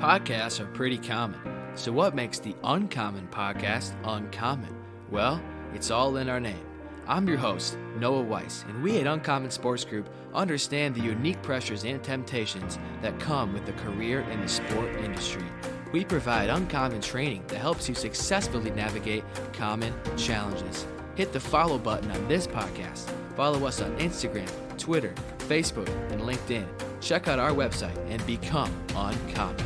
Podcasts are pretty common. So what makes the Uncommon podcast uncommon? Well, it's all in our name. I'm your host, Noah Weiss, and we at Uncommon Sports Group understand the unique pressures and temptations that come with a career in the sport industry. We provide uncommon training that helps you successfully navigate common challenges. Hit the follow button on this podcast. Follow us on Instagram, Twitter, Facebook, and LinkedIn. Check out our website and become uncommon.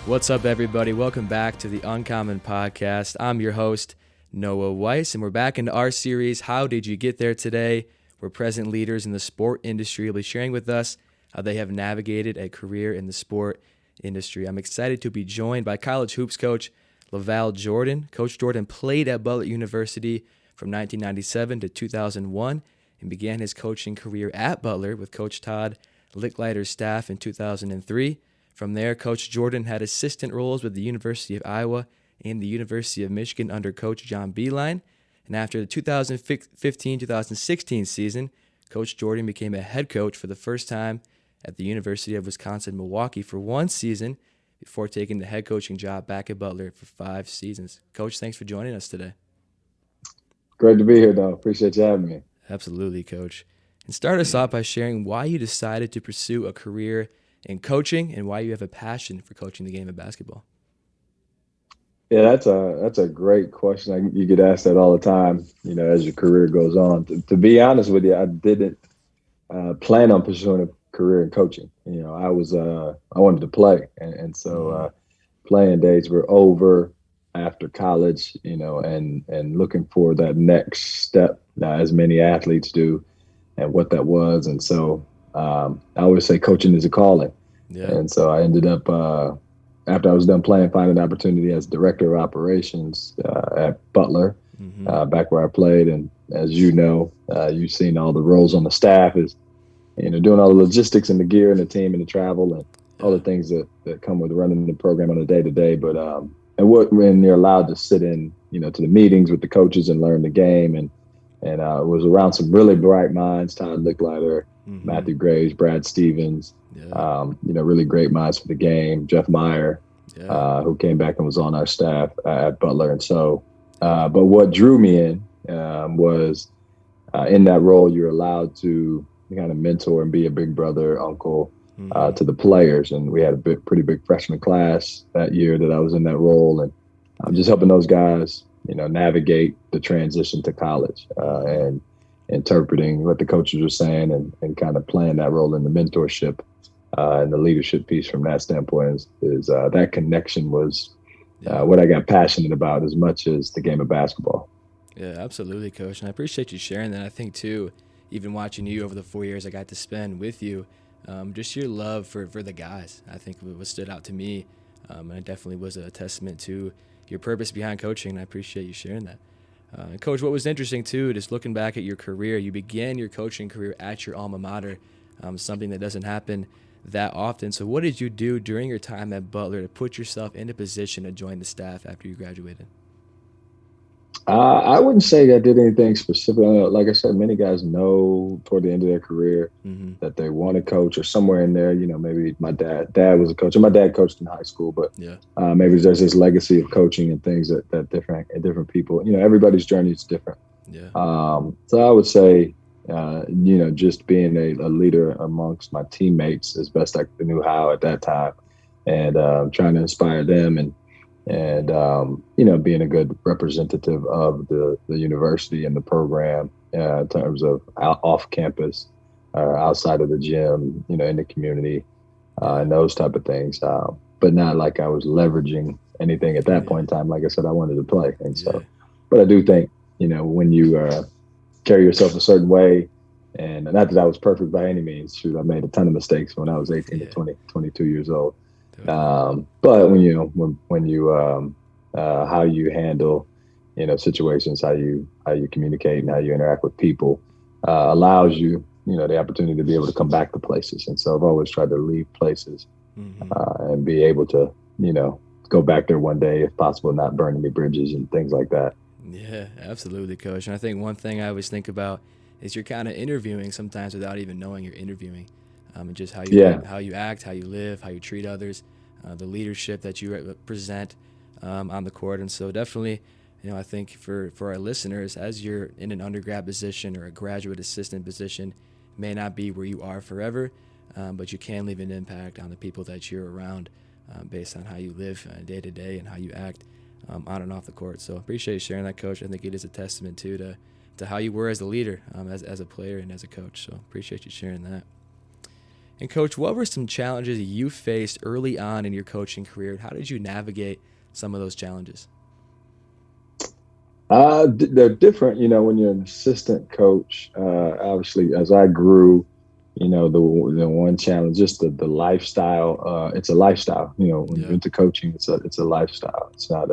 What's up, everybody? Welcome back to the Uncommon Podcast. I'm your host, Noah Weiss, and we're back into our series, How Did You Get There Today? Where present leaders in the sport industry will be sharing with us how they have navigated a career in the sport industry. I'm excited to be joined by college hoops coach LaVall Jordan. Coach Jordan played at Butler University from 1997 to 2001 and began his coaching career at Butler with Coach Todd Licklider's staff in 2003. From there, Coach Jordan had assistant roles with the University of Iowa and the University of Michigan under Coach John Beilein. And after the 2015-2016 season, Coach Jordan became a head coach for the first time at the University of Wisconsin-Milwaukee for one season before taking the head coaching job back at Butler for 5 seasons. Coach, thanks for joining us today. Great to be here, though. Appreciate you having me. Absolutely, Coach. And start us off by sharing why you decided to pursue a career in coaching and why you have a passion for coaching the game of basketball. Yeah, that's a great question. You get asked that all the time, as your career goes on. To be honest with you, I didn't plan on pursuing a career in coaching. I wanted to play. And so playing days were over after college, and looking for that next step, as many athletes do, and what that was. And so I always say coaching is a calling. Yeah. And so I ended up, after I was done playing, finding an opportunity as director of operations at Butler, back where I played. And as you know, you've seen all the roles on the staff is, doing all the logistics and the gear and the team and the travel and all the things that come with running the program on a day-to-day. But when you're allowed to sit in, to the meetings with the coaches and learn the game, and it was around some really bright minds, Todd Licklider, Matthew Graves, Brad Stevens, really great minds for the game, Jeff Meyer, who came back and was on our staff at Butler. And so, but what drew me in was in that role, you're allowed to kind of mentor and be a big brother, uncle to the players. And we had a pretty big freshman class that year that I was in that role. And I'm just helping those guys, navigate the transition to college and interpreting what the coaches were saying and kind of playing that role in the mentorship and the leadership piece from that standpoint is that connection was what I got passionate about as much as the game of basketball. Yeah, absolutely, Coach. And I appreciate you sharing that. I think, too, even watching you over the 4 years I got to spend with you, just your love for the guys, I think what stood out to me. And it definitely was a testament to your purpose behind coaching, and I appreciate you sharing that. Coach, what was interesting, too, just looking back at your career, you began your coaching career at your alma mater, something that doesn't happen that often. So what did you do during your time at Butler to put yourself in a position to join the staff after you graduated? I wouldn't say I did anything specific. Like I said, many guys know toward the end of their career that they want to coach, or somewhere in there, maybe my dad was a coach, and my dad coached in high school, but maybe there's this legacy of coaching and things that different people, everybody's journey is different. Yeah. So I would say, just being a leader amongst my teammates as best I knew how at that time, and trying to inspire them and being a good representative of the university and the program in terms of off campus, outside of the gym, in the community, and those type of things. But not like I was leveraging anything at that point in time. Like I said, I wanted to play. And so, but I do think, when you carry yourself a certain way, and not that I was perfect by any means. Shoot, I made a ton of mistakes when I was 18 to 22 years old. But when you how you handle, situations, how you communicate and how you interact with people, allows you, the opportunity to be able to come back to places. And so I've always tried to leave places and be able to, go back there one day if possible, not burn any bridges and things like that. Yeah, absolutely, Coach. And I think one thing I always think about is you're kind of interviewing sometimes without even knowing you're interviewing, and just how you act, how you live, how you treat others, the leadership that you represent on the court. And so definitely, I think for our listeners, as you're in an undergrad position or a graduate assistant position, it may not be where you are forever, but you can leave an impact on the people that you're around based on how you live day to day and how you act on and off the court. So appreciate you sharing that, Coach. I think it is a testament to how you were as a leader, as a player and as a coach. So appreciate you sharing that. And Coach, what were some challenges you faced early on in your coaching career? How did you navigate some of those challenges? They're different, when you're an assistant coach. Obviously, as I grew, the one challenge, just the lifestyle. It's a lifestyle. When you're into coaching, it's a lifestyle. It's not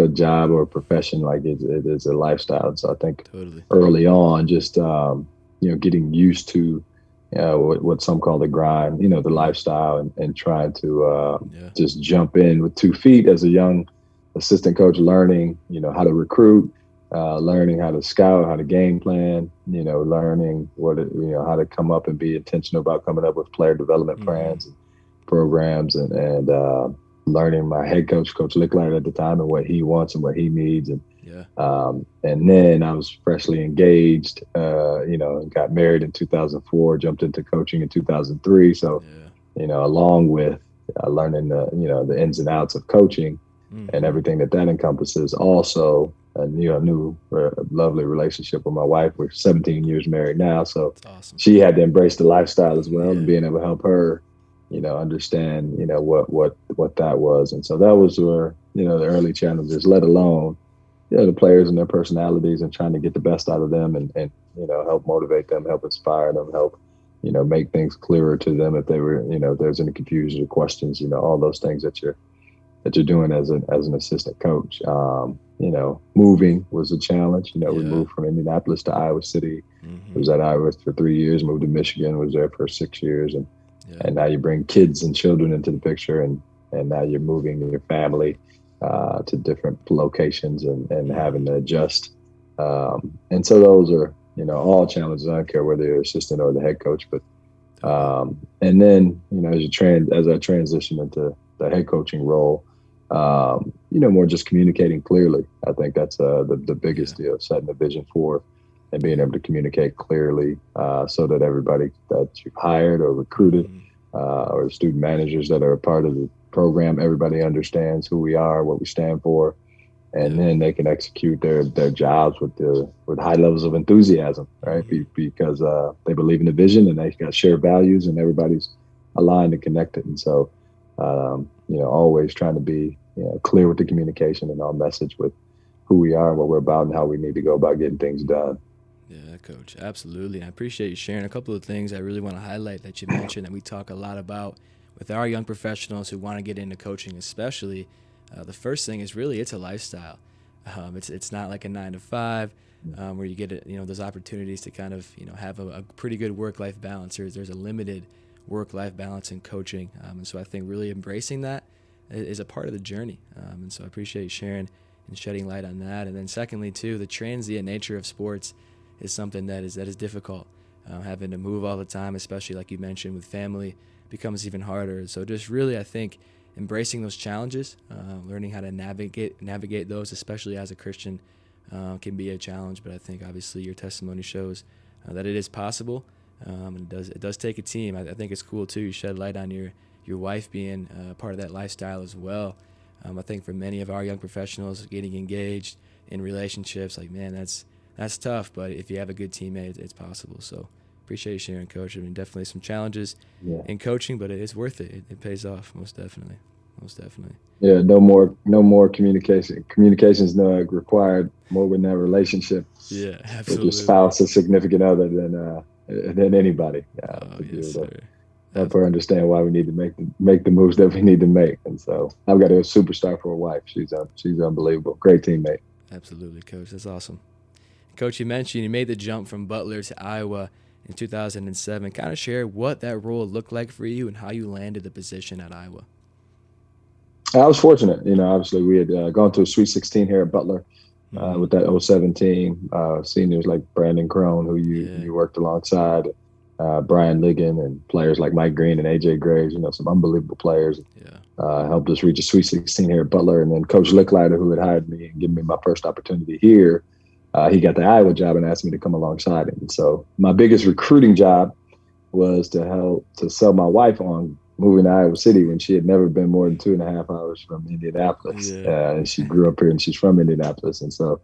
a job or a profession. Like it is a lifestyle. So I think early on, just getting used to what some call the grind. The lifestyle and trying to just jump in with 2 feet as a young assistant coach, learning how to recruit, learning how to scout, how to game plan, learning how to come up and be intentional about coming up with player development plans and programs, and learning my head coach, Coach Licklight at the time, and what he wants and what he needs. And then I was freshly engaged, and got married in 2004, jumped into coaching in 2003. So, along with learning the ins and outs of coaching and everything that encompasses, also a new lovely relationship with my wife. We're 17 years married now, so awesome. She had to embrace the lifestyle as well, and being able to help her understand what that was. And so that was where the early challenges, let alone the players and their personalities, and trying to get the best out of them and help motivate them, help inspire them, help make things clearer to them if they were if there's any confusion or questions, all those things that you're doing as an assistant coach. Moving was a challenge. We moved from Indianapolis to Iowa City. Was at Iowa for 3 years, moved to Michigan, was there for 6 years. And now you bring kids and children into the picture, and now you're moving your family to different locations and having to adjust. And so those are, all challenges. I don't care whether you're assistant or the head coach, but and then, as I transition into the head coaching role, more just communicating clearly. I think that's the biggest deal, setting a vision for and being able to communicate clearly so that everybody that you've hired or recruited or student managers that are a part of the program, everybody understands who we are, what we stand for, and then they can execute their jobs with high levels of enthusiasm, right? Because they believe in the vision and they got shared values and everybody's aligned and connected. And so, always trying to be clear with the communication and our message with who we are, what we're about, and how we need to go about getting things done. Yeah, Coach, absolutely. I appreciate you sharing a couple of things I really want to highlight that you mentioned that we talk a lot about with our young professionals who want to get into coaching, especially. The first thing is really it's a lifestyle. It's not like a 9 to 5 where you get those opportunities to kind of have a pretty good work-life balance. There's a limited work-life balance in coaching, and so I think really embracing that is a part of the journey. And so I appreciate you sharing and shedding light on that. And then secondly, too, the transient nature of sports is something that is difficult. Having to move all the time, especially like you mentioned with family, becomes even harder. So just really, I think, embracing those challenges, learning how to navigate those, especially as a Christian, can be a challenge. But I think obviously your testimony shows that it is possible, and it does take a team. I think it's cool too. You shed light on your wife being part of that lifestyle as well. I think for many of our young professionals, getting engaged in relationships, like, man, that's tough. But if you have a good teammate, it's possible. So appreciate you sharing, Coach. I mean, definitely some challenges in coaching, but it's worth it. It pays off, most definitely. Yeah, no more communication. Communication is not required more in that relationship. Yeah, absolutely. With your spouse or significant other than anybody. Yes, sir. Help her understand why we need to make the moves that we need to make. And so I've got a superstar for a wife. She's unbelievable. Great teammate. Absolutely, Coach. That's awesome. Coach, you mentioned you made the jump from Butler to Iowa in 2007. Kind of share what that role looked like for you and how you landed the position at Iowa. I was fortunate. Obviously we had gone to a Sweet 16 here at Butler with that '07 team. Seniors like Brandon Crone, who you worked alongside, Brian Ligon, and players like Mike Green and AJ Graves, some unbelievable players. Helped us reach a Sweet 16 here at Butler. And then Coach Licklider, who had hired me and given me my first opportunity here, he got the Iowa job and asked me to come alongside him. And so my biggest recruiting job was to help to sell my wife on moving to Iowa City when she had never been more than 2.5 hours from Indianapolis. And she grew up here and she's from Indianapolis. And so,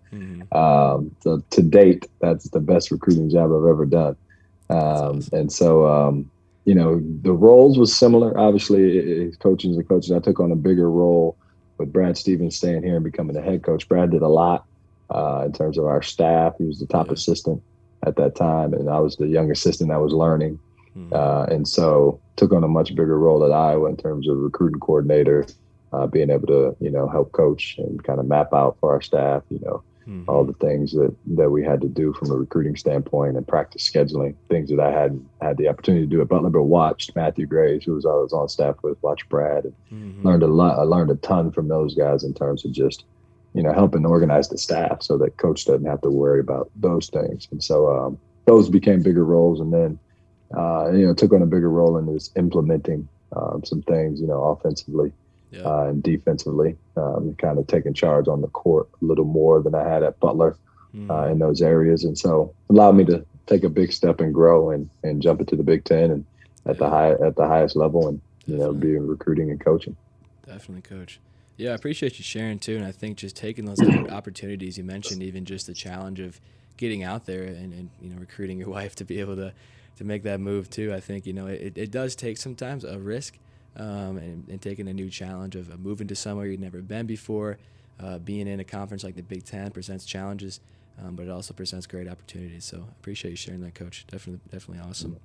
so to date, that's the best recruiting job I've ever done. Awesome. And so, the roles was similar. Obviously, coaching and coaches, I took on a bigger role with Brad Stevens staying here and becoming the head coach. Brad did a lot in terms of our staff. He was the top assistant at that time, and I was the young assistant that was learning. And so took on a much bigger role at Iowa in terms of recruiting coordinator, being able to, help coach and kind of map out for our staff, all the things that we had to do from a recruiting standpoint and practice scheduling, things that I hadn't had the opportunity to do at Butler, but watched Matthew Graves, who was I was on staff with, watched Brad, and learned a lot. I learned a ton from those guys in terms of just, helping organize the staff so that coach doesn't have to worry about those things. And so those became bigger roles. And then, took on a bigger role in this implementing some things, offensively and defensively, kind of taking charge on the court a little more than I had at Butler in those areas. And so allowed me to take a big step and grow and jump into the Big Ten and at the highest level and, be in recruiting and coaching. Definitely, Coach. Yeah, I appreciate you sharing too. And I think just taking those opportunities you mentioned, even just the challenge of getting out there and recruiting your wife to be able to make that move too. I think, it does take sometimes a risk and taking a new challenge of moving to somewhere you've never been before. Being in a conference like the Big Ten presents challenges, but it also presents great opportunities. So I appreciate you sharing that, Coach. Definitely awesome.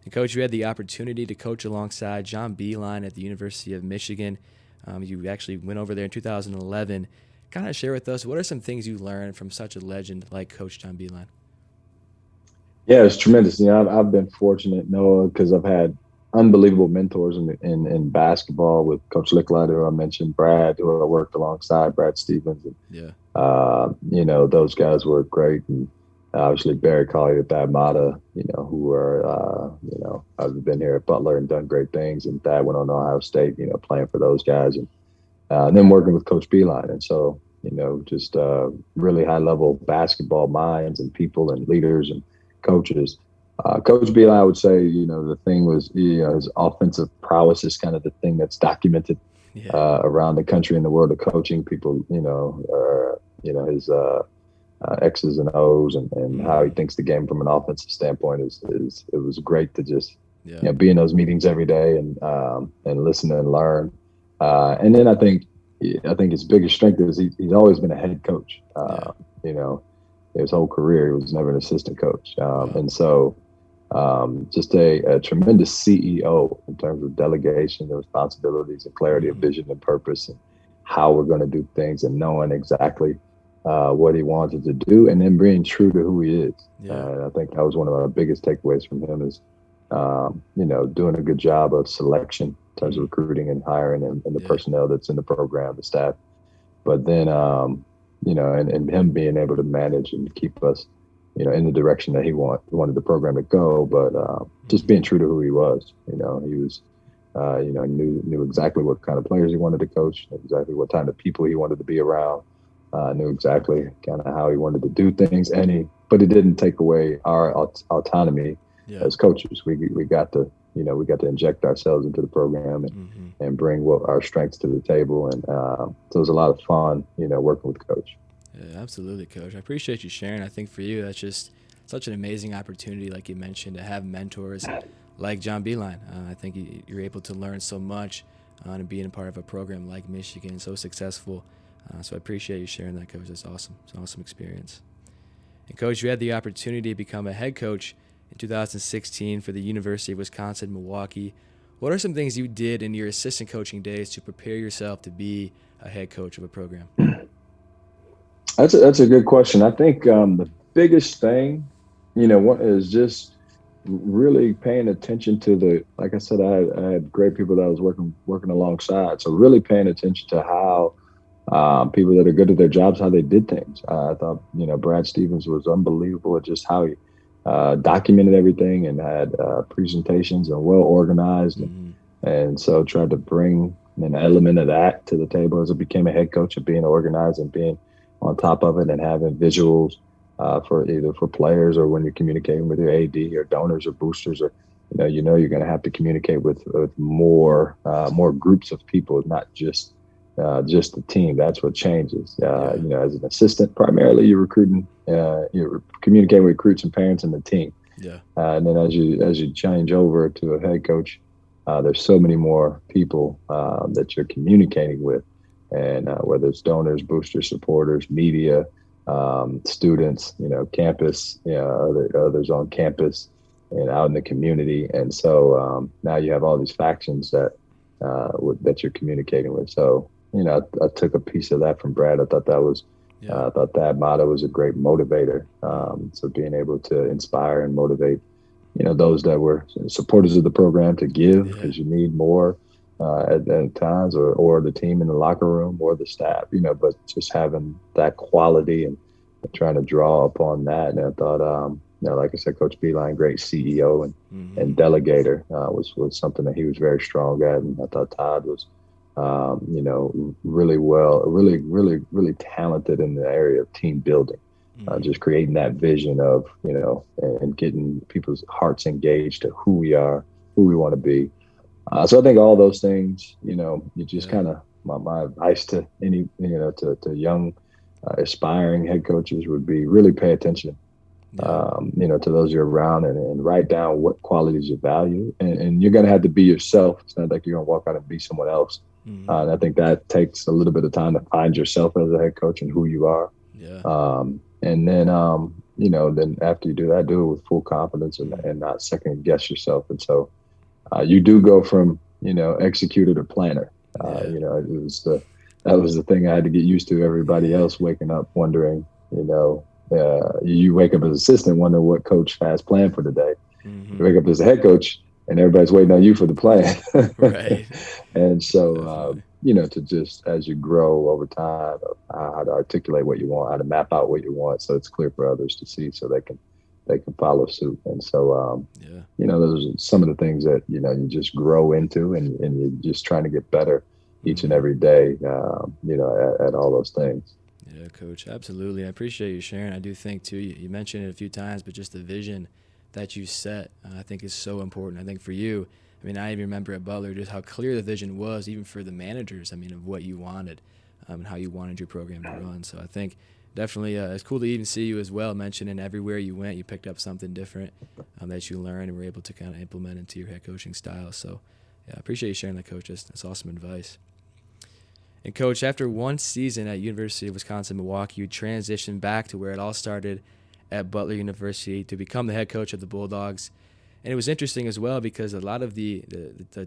And Coach, you had the opportunity to coach alongside John Beilein at the University of Michigan. You actually went over there in 2011. Kind of share with us, what are some things you learned from such a legend like Coach John Beilein? Yeah, it's tremendous. I've been fortunate, Noah, because I've had unbelievable mentors in basketball with Coach Licklider, who I mentioned, Brad, who I worked alongside, Brad Stevens. And, those guys were great. And obviously Barry Collier, Thad Matta, who are, I've been here at Butler and done great things. And Thad went on to Ohio State, playing for those guys. And then working with Coach Beilein. And so, just really high-level basketball minds and people and leaders and coaches. Coach Beilein, I would say, the thing was, his offensive prowess is kind of the thing that's documented around the country and the world of coaching. People, his X's and O's and how he thinks the game from an offensive standpoint is it was great to just be in those meetings every day and listen and learn. And then I think his biggest strength is he's always been a head coach. His whole career, he was never an assistant coach. And so just a tremendous CEO in terms of delegation and responsibilities and clarity of vision and purpose and how we're going to do things and knowing exactly what he wanted to do and then being true to who he is. I think that was one of our biggest takeaways from him is, doing a good job of selection in terms of recruiting and hiring and the personnel that's in the program, the staff. But then, and him being able to manage and keep us, in the direction that he wanted the program to go, but just being true to who he was. He was, knew exactly what kind of players he wanted to coach, exactly what kind of people he wanted to be around, knew exactly kind of how he wanted to do things, but it didn't take away our autonomy as coaches. We got to, we got to inject ourselves into the program and bring our strengths to the table, and so it was a lot of fun, working with Coach. Yeah, absolutely, Coach. I appreciate you sharing. I think for you, that's just such an amazing opportunity, like you mentioned, to have mentors like John Beilein. I think you're able to learn so much and being a part of a program like Michigan, so successful. So I appreciate you sharing that, Coach. That's awesome. It's an awesome experience. And, Coach, you had the opportunity to become a head coach in 2016 for the University of Wisconsin-Milwaukee. What are some things you did in your assistant coaching days to prepare yourself to be a head coach of a program? That's a good question. I think the biggest thing, one is just really paying attention to like I said, I had great people that I was working alongside. So really paying attention to how people that are good at their jobs, how they did things. I thought, Brad Stevens was unbelievable at just how he documented everything and had presentations and well organized. Mm-hmm. And so tried to bring an element of that to the table as I became a head coach, of being organized and being on top of it and having visuals for either for players or when you're communicating with your AD or donors or boosters, or you're going to have to communicate with more groups of people, not just the team. That's what changes. Yeah. As an assistant, primarily you're communicating with recruits and parents and the team. Yeah. And then as you change over to a head coach, there's so many more people that you're communicating with, and whether it's donors, boosters, supporters, media, students, campus, others on campus and out in the community. And so now you have all these factions that you're communicating with. So, I took a piece of that from Brad. I thought I thought that motto was a great motivator. So being able to inspire and motivate, those that were supporters of the program to give, because you need more at times, or the team in the locker room or the staff, but just having that quality and trying to draw upon that. And I thought, like I said, Coach Beilein, great CEO and delegator, was something that he was very strong at. And I thought Todd was, really talented in the area of team building. Just creating that vision of, and getting people's hearts engaged to who we are, who we want to be. So I think all those things, you just kind of, my advice to any, to young aspiring head coaches would be really pay attention, to those you're around, and write down what qualities you value. And you're going to have to be yourself. It's not like you're going to walk out and be someone else. And I think that takes a little bit of time to find yourself as a head coach and who you are. Yeah. And then, then after you do that, do it with full confidence and not second guess yourself. And so you do go from, executor to planner. That was the thing I had to get used to. Everybody else waking up wondering, you wake up as assistant wondering what coach has planned for the day. You wake up as a head coach and everybody's waiting on you for the plan. Right. And so, to just, as you grow over time, how to articulate what you want, how to map out what you want, so it's clear for others to see, so they can follow suit. And so, those are some of the things that, you just grow into, and you're just trying to get better each and every day, at all those things. Yeah, Coach, absolutely. I appreciate you sharing. I do think, too, you mentioned it a few times, but just the vision that you set, I think is so important. I think for you, I even remember at Butler just how clear the vision was, even for the managers, of what you wanted and how you wanted your program to run. So I think definitely it's cool to even see you as well, mentioning everywhere you went, you picked up something different that you learned and were able to kind of implement into your head coaching style. So, yeah, I appreciate you sharing that, Coach. That's awesome advice. And, Coach, after one season at University of Wisconsin-Milwaukee, you transitioned back to where it all started at Butler University to become the head coach of the Bulldogs. And it was interesting as well because a lot of the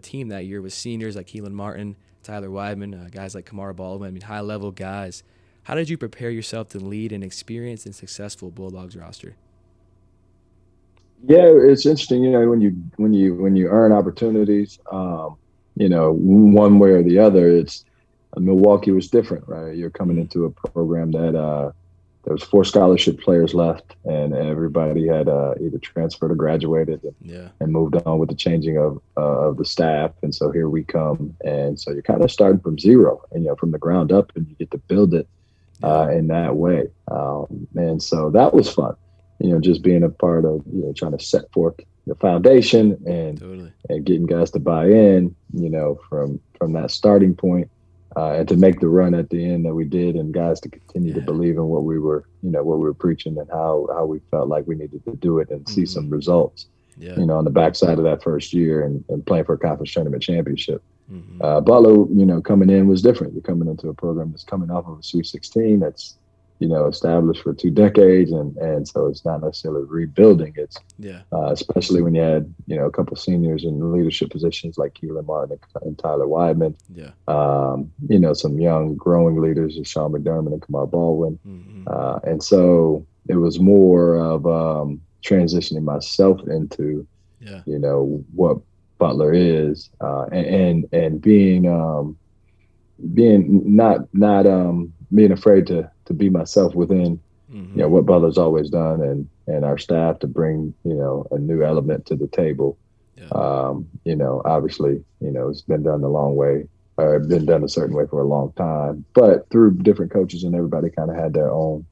team that year was seniors like Keelan Martin, Tyler Weidman, guys like Kamara Baldwin, high-level guys. How did you prepare yourself to lead an experienced and successful Bulldogs roster? Yeah, it's interesting. When you earn opportunities, one way or the other, it's Milwaukee was different, right? You're coming into a program that there was 4 scholarship players left, and everybody had either transferred or graduated and moved on with the changing of the staff. And so here we come, and so you're kind of starting from zero, and from the ground up, and you get to build it in that way. And so that was fun, just being a part of trying to set forth the foundation and getting guys to buy in, from that starting point. And to make the run at the end that we did, and guys to continue to believe in what we were preaching, and how we felt like we needed to do it, and see some results, on the backside of that first year, and playing for a conference tournament championship. Butler, coming in was different. You're coming into a program that's coming off of a Sweet 16 that's, established for 2 decades. And so it's not necessarily rebuilding. It's especially when you had, a couple seniors in leadership positions like Keelan Martin and Tyler Weidman. Some young growing leaders, Sean McDermott and Kamar Baldwin. And so it was more of transitioning myself into, Yeah. what Butler is, and being not being afraid to be myself within, Mm-hmm. what Butler's always done, and our staff to bring, a new element to the table. Yeah. Obviously, it's been done a long way, or been done a certain way for a long time, but through different coaches, and everybody kind of had their own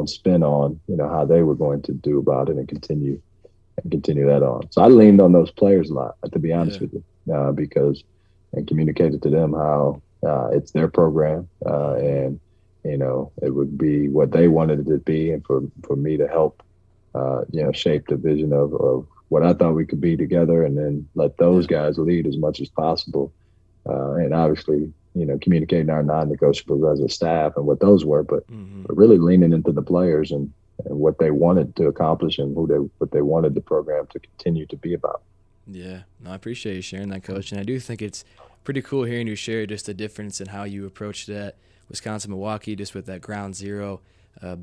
spin on, how they were going to do about it, and continue that on. So I leaned on those players a lot, to be honest Yeah. with you, because and communicated to them how it's their program, Mm-hmm. and it would be what they wanted it to be, and for me to help, shape the vision of what I thought we could be together, and then let those Yeah. guys lead as much as possible, and obviously, communicating our non-negotiables as a staff and what those were, Mm-hmm. but really leaning into the players, and what they wanted to accomplish, and what they wanted the program to continue to be about. Yeah, no, I appreciate you sharing that, Coach. And I do think it's pretty cool hearing you share just the difference in how you approached that Wisconsin Milwaukee, just with that ground zero,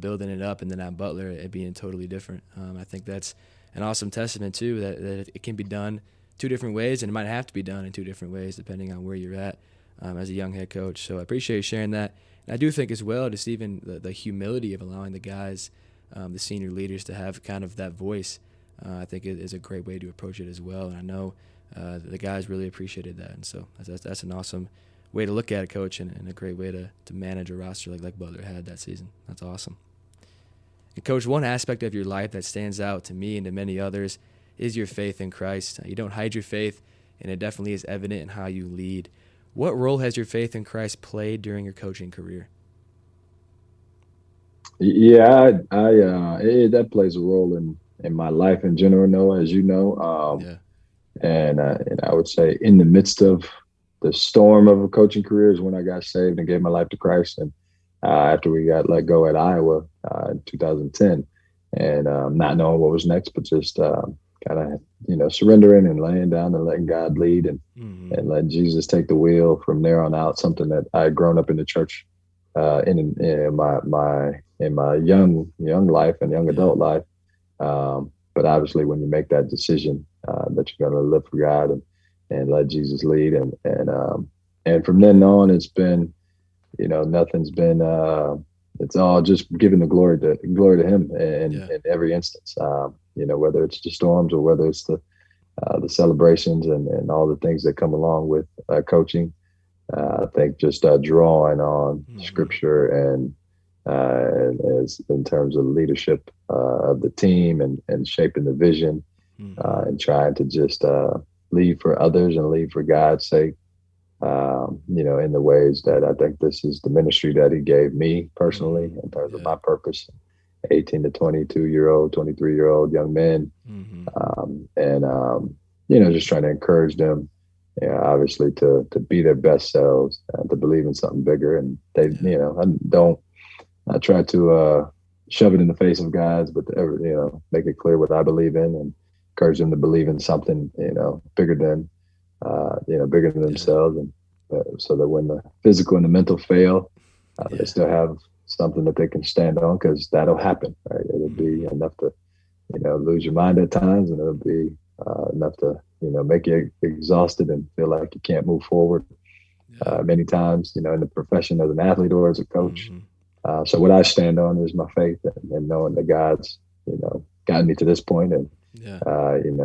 building it up, and then at Butler, it being totally different. I think that's an awesome testament, too, that it can be done two different ways, and it might have to be done in two different ways depending on where you're at as a young head coach. So I appreciate you sharing that. And I do think as well, just even the humility of allowing the guys, the senior leaders, to have kind of that voice. I think it is a great way to approach it as well. And I know the guys really appreciated that. And so that's an awesome way to look at it, Coach, and a great way to manage a roster like Butler had that season. That's awesome. And, Coach, one aspect of your life that stands out to me and to many others is your faith in Christ. You don't hide your faith, and it definitely is evident in how you lead. What role has your faith in Christ played during your coaching career? Yeah, that plays a role in my life in general, Noah, as you know. Yeah. And I would say, in the midst of the storm of a coaching career, is when I got saved and gave my life to Christ. And after we got let go at Iowa in 2010, and not knowing what was next, but just kind of surrendering and laying down and letting God lead, Mm-hmm. and letting Jesus take the wheel from there on out. Something that I had grown up in the church in my young life and young Yeah. adult life. But obviously, when you make that decision, that you're going to live for God, and let Jesus lead, and from then on, it's been, nothing's been. It's all just giving the glory to Him Yeah. in every instance. Whether it's the storms, or whether it's the celebrations, and all the things that come along with coaching. I think just drawing on Mm-hmm. Scripture, and as in terms of leadership of the team, and shaping the vision, Mm-hmm. and trying to just lead for others and lead for God's sake, in the ways that I think this is the ministry that He gave me personally, Mm-hmm. in terms of Yeah. my purpose. 18 to 22-year-old, 23-year-old young men, Mm-hmm. and just trying to encourage them, obviously to be their best selves, to believe in something bigger. And they, Yeah. I try to shove it in the face of guys, but to ever, make it clear what I believe in, and encourage them to believe in something, bigger than Yeah. themselves, and so that when the physical and the mental fail, they Yeah. still have something that they can stand on, because that'll happen, right? It'll be Mm-hmm. enough to, lose your mind at times, and it'll be enough to, make you exhausted and feel like you can't move forward. Yeah. Many times, in the profession as an athlete or as a coach. Mm-hmm. So what I stand on is my faith, and knowing that God's, gotten me to this point, and Yeah.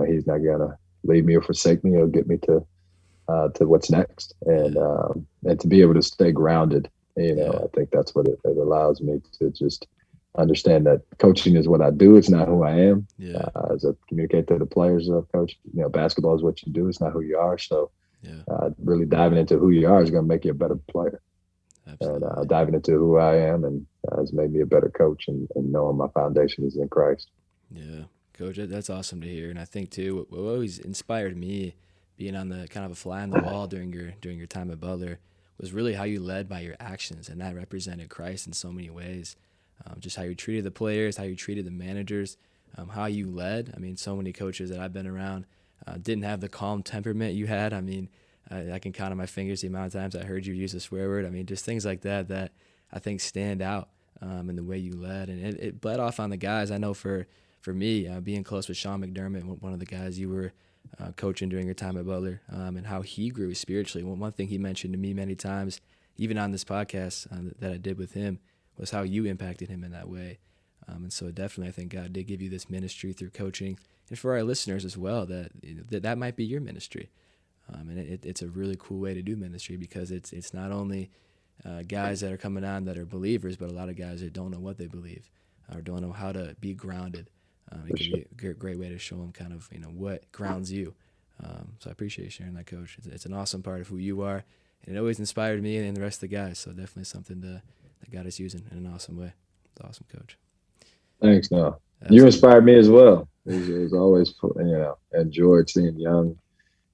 He's not gonna leave me or forsake me. He'll get me to what's next, Yeah. and to be able to stay grounded. Yeah. I think that's what it allows me to just understand that coaching is what I do. It's not who I am. Yeah. As I communicate to the players of coach, basketball is what you do. It's not who you are. So Yeah. really diving into who you are is going to make you a better player. And Absolutely. diving into who I am, and has made me a better coach, and knowing my foundation is in Christ. Yeah, Coach, that's awesome to hear. And I think too, what always inspired me, being on the kind of a fly on the wall during your time at Butler, was really how you led by your actions, and that represented Christ in so many ways. Just how you treated the players, how you treated the managers, how you led. I mean, so many coaches that I've been around didn't have the calm temperament you had. I mean, I can count on my fingers the amount of times I heard you use a swear word. I mean, just things like that I think stand out in the way you led, and it bled off on the guys. I know for for me, being close with Sean McDermott, one of the guys you were coaching during your time at Butler, and how he grew spiritually. One thing he mentioned to me many times, even on this podcast that I did with him, was how you impacted him in that way. And so definitely I think God did give you this ministry through coaching, and for our listeners as well, that might be your ministry. And it's a really cool way to do ministry, because it's not only guys that are coming on that are believers, but a lot of guys that don't know what they believe or don't know how to be grounded. It can be a great way to show them kind of what grounds you. So I appreciate you sharing that, Coach. It's an awesome part of who you are, and it always inspired me and the rest of the guys. So definitely something that God is using in an awesome way. It's awesome, Coach. Thanks, no. You inspired me as well. It was always, enjoyed seeing young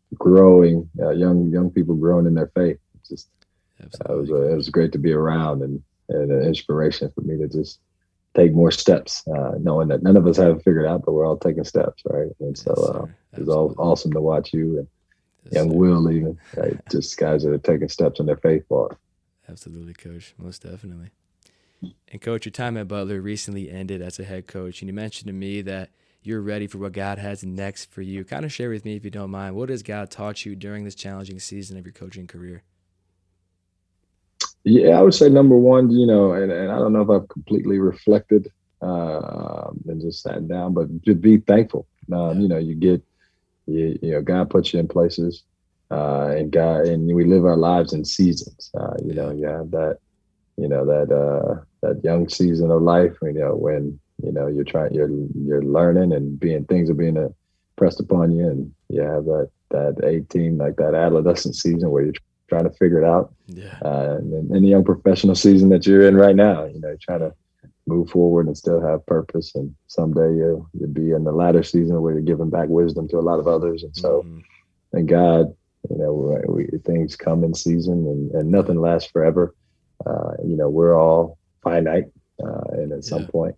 people growing in their faith. It was great to be around, and an inspiration for me to just take more steps, knowing that none of us have it figured out, but we're all taking steps, right? And so it was all awesome to watch you and young Will even, right? Just guys that are taking steps in their faith walk. Absolutely, Coach. Most definitely. And Coach, your time at Butler recently ended as a head coach, and you mentioned to me that you're ready for what God has next for you. Kind of share with me, if you don't mind, what has God taught you during this challenging season of your coaching career? Yeah, I would say number one, and I don't know if I've completely reflected and just sat down, but to be thankful. God puts you in places, and we live our lives in seasons. You have that young season of life, when you're learning and things are being pressed upon you, and you have that 18, like that adolescent season where you're trying to figure it out. And the young professional season that you're in right now, you're trying to move forward and still have purpose. And someday you'll be in the latter season where you're giving back wisdom to a lot of others. And so, thank God, things come in season, and nothing lasts forever. We're all finite, and at some point,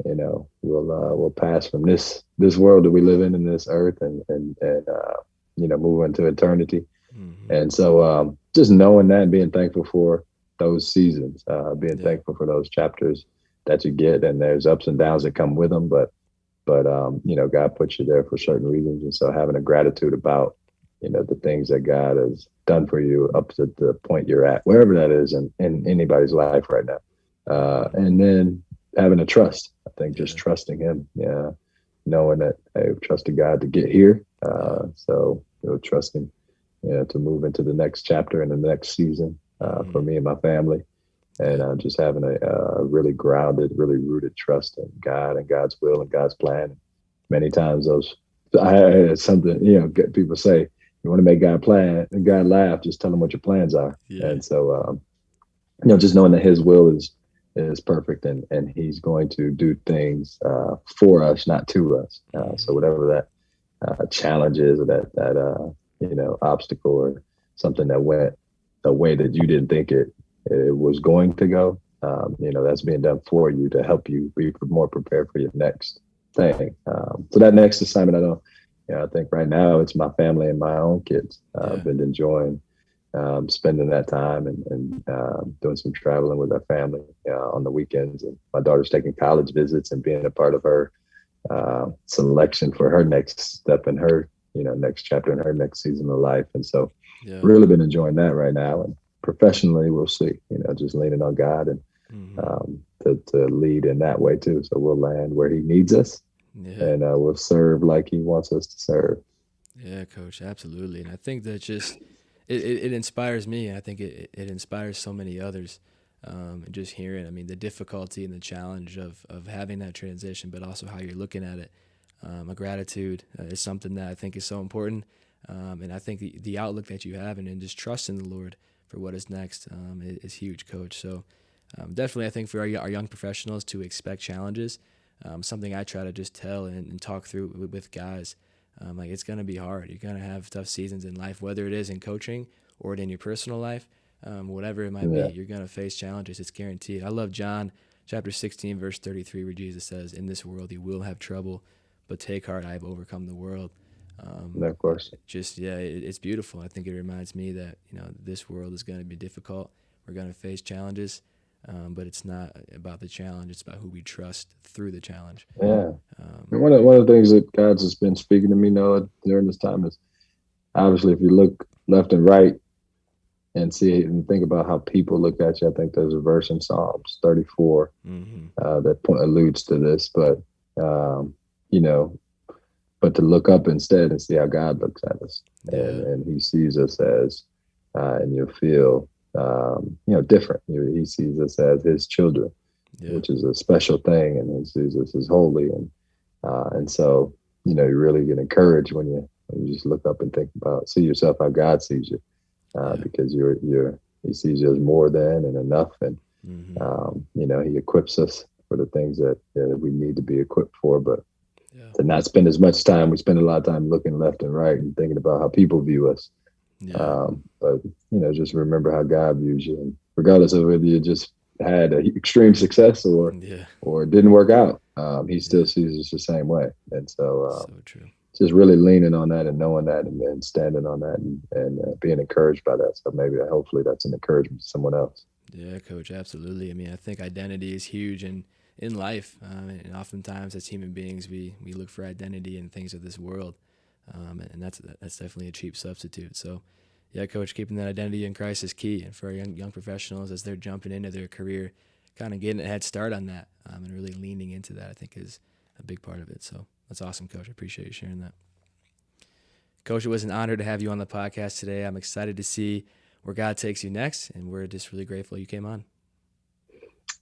we'll pass from this world that we live in this earth, and move into eternity. And so just knowing that and being thankful for those seasons, thankful for those chapters that you get, and there's ups and downs that come with them, but God puts you there for certain reasons. And so having a gratitude about, the things that God has done for you up to the point you're at, wherever that is in anybody's life right now. And then having a trust, I think just trusting him, knowing that I've trusted God to get here. So trusting, to move into the next chapter and the next season for me and my family. And just having a really grounded, really rooted trust in God and God's will and God's plan. Many times it's something, people say, you want to make God laugh, just tell him what your plans are. And so, just knowing that his will is perfect, and he's going to do things for us, not to us. So whatever that challenge is, or that obstacle, or something that went a way that you didn't think it was going to go, that's being done for you to help you be more prepared for your next thing. So that next assignment, I think right now it's my family and my own kids. I've been enjoying spending that time and doing some traveling with our family on the weekends. And my daughter's taking college visits and being a part of her selection for her next step in her, next chapter in her next season of life. And so really been enjoying that right now. And professionally, we'll see, just leaning on God and to lead in that way too. So we'll land where he needs us. And we'll serve like he wants us to serve. Yeah, Coach, absolutely. And I think that just it inspires me. And I think it inspires so many others. And just hearing, the difficulty and the challenge of having that transition, but also how you're looking at it. A gratitude is something that I think is so important. And I think the outlook that you have and just trusting the Lord for what is next is huge, Coach. So definitely I think for our young professionals to expect challenges. Something I try to just tell and talk through with guys, it's going to be hard. You're going to have tough seasons in life, whether it is in coaching or in your personal life, whatever it might be. You're going to face challenges. It's guaranteed. I love John chapter 16, verse 33, where Jesus says, "In this world you will have trouble, but take heart, I have overcome the world." Of course. It's beautiful. I think it reminds me that this world is going to be difficult. We're going to face challenges. but it's not about the challenge. It's about who we trust through the challenge. Yeah. And one of the things that God's just been speaking to me, Noah, during this time is obviously if you look left and right and see and think about how people look at you, I think there's a verse in Psalms 34 that alludes to this, but but to look up instead and see how God looks at us, and He sees us as, and you'll feel, different. He sees us as His children, which is a special thing, and He sees us as holy, and so you really get encouraged when you just look up and see yourself how God sees you, because He sees you as more than and enough, and He equips us for the things that we need to be equipped for, but to not spend as much time. We spend a lot of time looking left and right and thinking about how people view us. But just remember how God views you, and regardless of whether you just had extreme success or it didn't work out, He still sees us the same way. And so true. Just really leaning on that and knowing that, and then standing on that and being encouraged by that. So hopefully that's an encouragement to someone else. Yeah, Coach, absolutely. I mean, I think identity is huge in life, and oftentimes as human beings, we look for identity in things of this world, and that's definitely a cheap substitute. So, yeah, Coach, keeping that identity in Christ is key, and for our young professionals as they're jumping into their career, kind of getting a head start on that, and really leaning into that, I think is a big part of it. So that's awesome, Coach. I appreciate you sharing that. Coach, it was an honor to have you on the podcast today. I'm excited to see where God takes you next, and we're just really grateful you came on.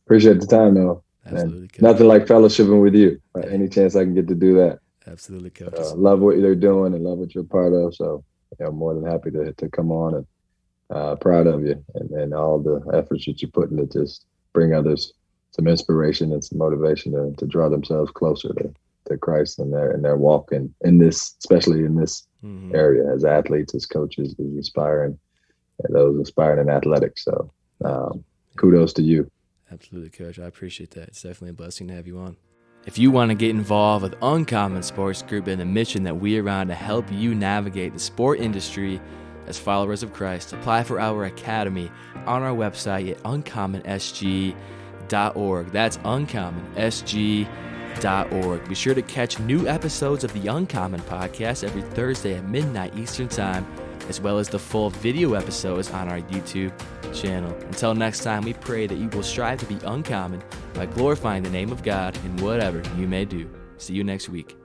Appreciate the time, though. Absolutely, Coach. Nothing like fellowshipping with you. Any chance I can get to do that. Absolutely, Coach. Love what they're doing and love what you're part of. So more than happy to come on, and proud of you and all the efforts that you put in to just bring others some inspiration and some motivation to draw themselves closer to Christ and their walk in this, especially in this area as athletes, as coaches, as aspiring, and those aspiring in athletics. So kudos to you. Absolutely, Coach. I appreciate that. It's definitely a blessing to have you on. If you want to get involved with Uncommon Sports Group and the mission that we are on to help you navigate the sport industry as followers of Christ, apply for our academy on our website at uncommonsg.org. That's uncommonsg.org. Be sure to catch new episodes of the Uncommon Podcast every Thursday at midnight Eastern Time, as well as the full video episodes on our YouTube channel. Until next time, we pray that you will strive to be uncommon by glorifying the name of God in whatever you may do. See you next week.